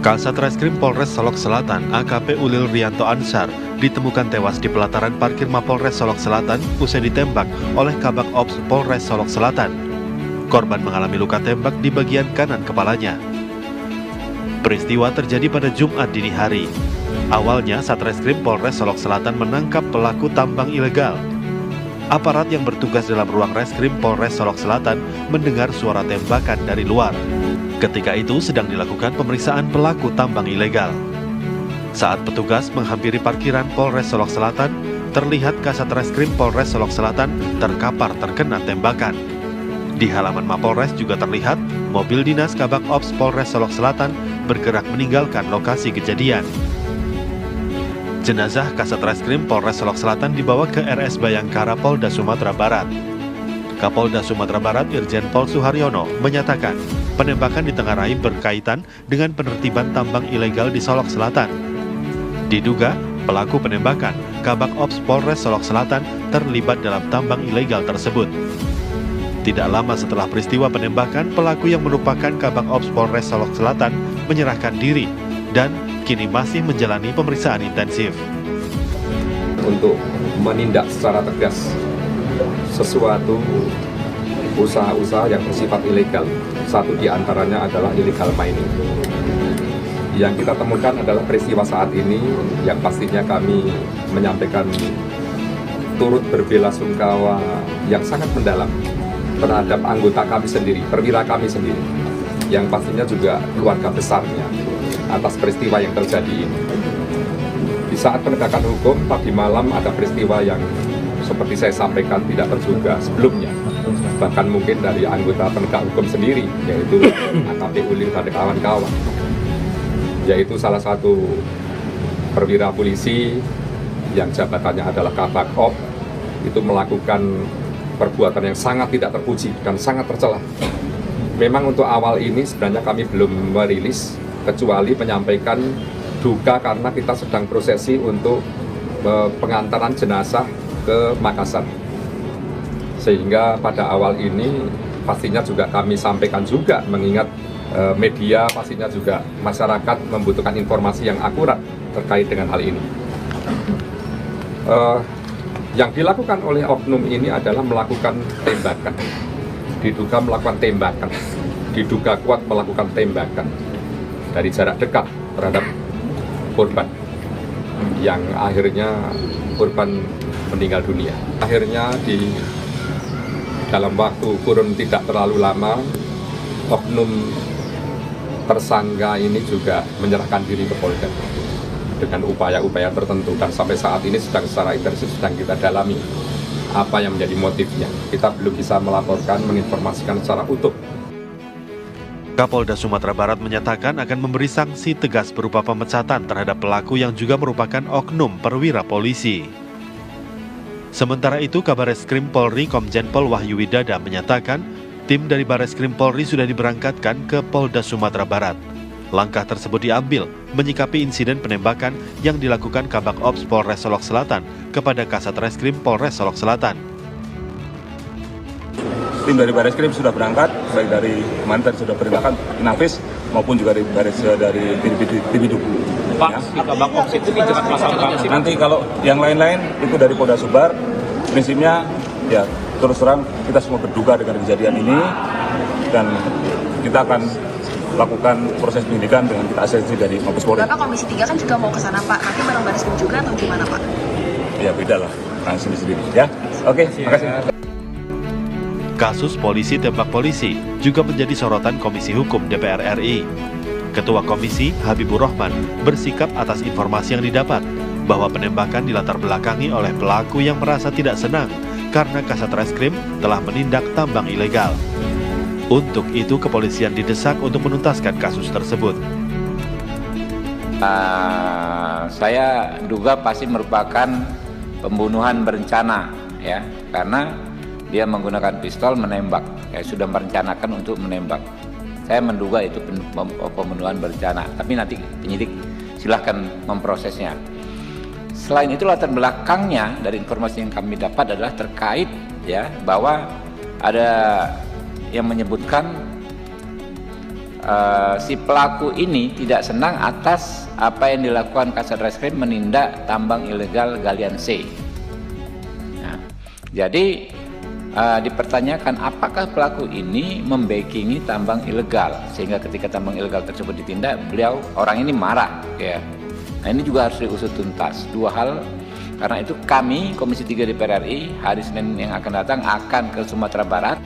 Kasat Reskrim Polres Solok Selatan AKP Ulil Rianto Ansar ditemukan tewas di pelataran parkir Mapolres Solok Selatan usai ditembak oleh Kabak Ops Polres Solok Selatan. Korban mengalami luka tembak di bagian kanan kepalanya. Peristiwa terjadi pada Jumat dini hari. Awalnya Satreskrim Polres Solok Selatan menangkap pelaku tambang ilegal. Aparat yang bertugas dalam ruang reskrim Polres Solok Selatan mendengar suara tembakan dari luar. Ketika itu sedang dilakukan pemeriksaan pelaku tambang ilegal. Saat petugas menghampiri parkiran Polres Solok Selatan, terlihat Kasat Reskrim Polres Solok Selatan terkapar terkena tembakan. Di halaman Mapolres juga terlihat mobil dinas Kabak Ops Polres Solok Selatan bergerak meninggalkan lokasi kejadian. Jenazah Kasat Reskrim Polres Solok Selatan dibawa ke RS Bayangkara Polda Sumatera Barat. Kapolda Sumatera Barat Irjen Pol Suharyono menyatakan penembakan ditengarai berkaitan dengan penertiban tambang ilegal di Solok Selatan. Diduga pelaku penembakan Kabak Ops Polres Solok Selatan terlibat dalam tambang ilegal tersebut. Tidak lama setelah peristiwa penembakan, pelaku yang merupakan Kabak Ops Polres Solok Selatan menyerahkan diri dan kini masih menjalani pemeriksaan intensif. Untuk menindak secara tegas sesuatu usaha-usaha yang bersifat ilegal. Satu di antaranya adalah illegal mining. Yang kita temukan adalah peristiwa saat ini yang pastinya kami menyampaikan turut berbelasungkawa yang sangat mendalam terhadap anggota kami sendiri, perwira kami sendiri, yang pastinya juga keluarga besarnya atas peristiwa yang terjadi ini. Di saat penegakan hukum, tadi malam ada peristiwa yang seperti saya sampaikan tidak terduga sebelumnya, bahkan mungkin dari anggota penegak hukum sendiri, yaitu AKP Ulil dan kawan-kawan, yaitu salah satu perwira polisi yang jabatannya adalah Kabak Ops, itu melakukan perbuatan yang sangat tidak terpuji dan sangat tercela. Memang untuk awal ini sebenarnya kami belum merilis, kecuali menyampaikan duka karena kita sedang prosesi untuk pengantaran jenazah ke Makassar. Sehingga pada awal ini pastinya juga kami sampaikan juga, mengingat media pastinya juga masyarakat membutuhkan informasi yang akurat terkait dengan hal ini. Yang dilakukan oleh oknum ini adalah melakukan tembakan. Diduga melakukan tembakan. Diduga kuat melakukan tembakan dari jarak dekat terhadap korban, yang akhirnya korban meninggal dunia. Akhirnya di dalam waktu kurun tidak terlalu lama, oknum tersangka ini juga menyerahkan diri ke Polda dengan upaya-upaya tertentu, dan sampai saat ini sedang secara intensif sedang kita dalami apa yang menjadi motifnya. Kita belum bisa melaporkan, menginformasikan secara utuh. Kapolda Sumatera Barat menyatakan akan memberi sanksi tegas berupa pemecatan terhadap pelaku yang juga merupakan oknum perwira polisi. Sementara itu, Kabareskrim Polri Komjen Pol Wahyu Widada menyatakan tim dari Bareskrim Polri sudah diberangkatkan ke Polda Sumatera Barat. Langkah tersebut diambil menyikapi insiden penembakan yang dilakukan Kabak Ops Polres Solok Selatan kepada Kasat Reskrim Polres Solok Selatan. Tim dari Bareskrim sudah berangkat, baik dari kemarin tadi sudah perintahkan Inavis maupun juga dari Biduk. Pak, di Kabak Ops itu dijerat pasal berapa sih? Nanti kalau yang lain-lain itu dari Polda Sumbar, prinsipnya ya terus terang kita semua berduka dengan kejadian ini, dan kita akan lakukan proses penyidikan dengan kita asistensi dari Mabes Polri. Bapak Komisi 3 kan juga mau ke sana Pak, nanti bareng Bareskrim juga atau gimana Pak? Ya beda lah, nah sendiri ya. Oke, makasih. Kasus polisi tembak polisi juga menjadi sorotan Komisi Hukum DPR RI. Ketua Komisi, Habibur Rahman, bersikap atas informasi yang didapat bahwa penembakan dilatar belakangi oleh pelaku yang merasa tidak senang karena Kasat Reskrim telah menindak tambang ilegal. Untuk itu, kepolisian didesak untuk menuntaskan kasus tersebut. Saya duga pasti merupakan pembunuhan berencana, ya, karena dia menggunakan pistol menembak, ya, sudah merencanakan untuk menembak. Saya menduga itu pembunuhan berencana, tapi nanti penyidik silahkan memprosesnya. Selain itu, latar belakangnya dari informasi yang kami dapat adalah terkait, ya, bahwa ada yang menyebutkan si pelaku ini tidak senang atas apa yang dilakukan Kasat Reskrim menindak tambang ilegal galian C. Nah, jadi dipertanyakan apakah pelaku ini membackingi tambang ilegal sehingga ketika tambang ilegal tersebut ditindak orang ini marah ya. Nah, ini juga harus diusut tuntas. Dua hal, karena itu kami Komisi 3 DPR RI hari Senin yang akan datang akan ke Sumatera Barat